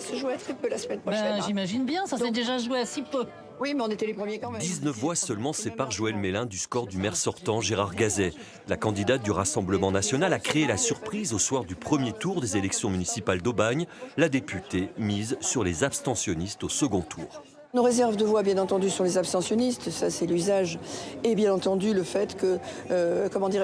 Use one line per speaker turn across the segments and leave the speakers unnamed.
se jouer à très peu la semaine prochaine.
Ben, j'imagine bien, ça s'est déjà joué à si peu.
Oui, mais on était les premiers quand même.
19 voix seulement séparent Joëlle Mélin du score du maire sortant Gérard Gazet. La candidate du Rassemblement national a créé la surprise au soir du premier tour des élections municipales d'Aubagne. La députée mise sur les abstentionnistes au second tour.
Nos réserves de voix, bien entendu, sont les abstentionnistes, ça c'est l'usage, et bien entendu le fait que,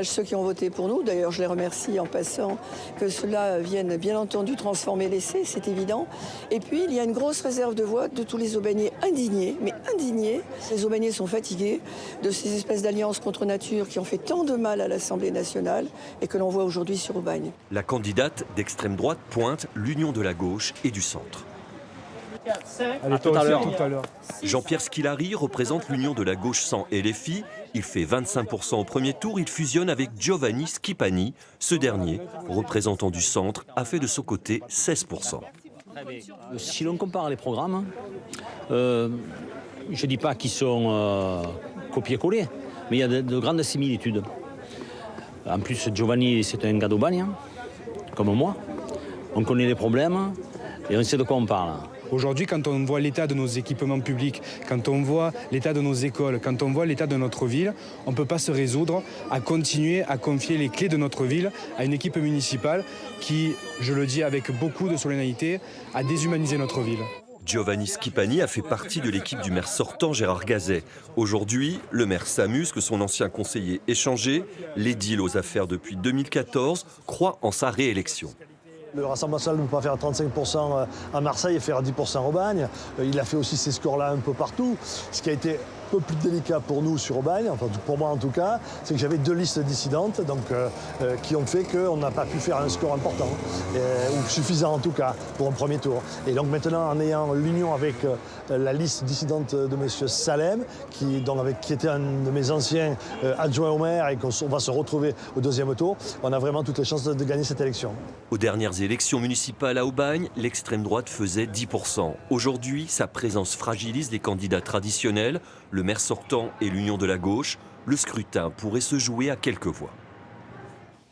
ceux qui ont voté pour nous, d'ailleurs je les remercie en passant, que cela vienne bien entendu transformer l'essai, c'est évident. Et puis il y a une grosse réserve de voix de tous les Aubagnais indignés, mais indignés. Les Aubagnais sont fatigués de ces espèces d'alliances contre nature qui ont fait tant de mal à l'Assemblée nationale et que l'on voit aujourd'hui sur Aubagne.
La candidate d'extrême droite pointe l'union de la gauche et du centre.
Allez, tout à l'heure.
Jean-Pierre Squillari représente l'union de la gauche sans LFI. Il fait 25% au premier tour. Il fusionne avec Giovanni Schipani. Ce dernier, représentant du centre, a fait de son côté 16%.
Si l'on compare les programmes, je ne dis pas qu'ils sont copiés-collés, mais il y a de grandes similitudes. En plus, Giovanni, c'est un gars d'Aubagne, comme moi. On connaît les problèmes et on sait de quoi on parle.
Aujourd'hui, quand on voit l'état de nos équipements publics, quand on voit l'état de nos écoles, quand on voit l'état de notre ville, on ne peut pas se résoudre à continuer à confier les clés de notre ville à une équipe municipale qui, je le dis avec beaucoup de solennité, a déshumanisé notre ville.
Giovanni Schipani a fait partie de l'équipe du maire sortant Gérard Gazet. Aujourd'hui, le maire s'amuse que son ancien conseiller ait changé. L'édile aux affaires depuis 2014 croit en sa réélection.
Le Rassemblement national ne peut pas faire 35% à Marseille et faire 10% en Aubagne. Il a fait aussi ces scores-là un peu partout. Ce qui a été un peu plus délicat pour nous sur Aubagne, enfin pour moi en tout cas, c'est que j'avais deux listes dissidentes donc, qui ont fait qu'on n'a pas pu faire un score important, ou suffisant en tout cas, pour un premier tour. Et donc maintenant, en ayant l'union avec la liste dissidente de M. Salem, qui était un de mes anciens adjoints au maire et qu'on va se retrouver au deuxième tour, on a vraiment toutes les chances de gagner cette élection.
Aux dernières élections municipales à Aubagne, l'extrême droite faisait 10%. Aujourd'hui, sa présence fragilise les candidats traditionnels, le maire sortant et l'union de la gauche. Le scrutin pourrait se jouer à quelques voix.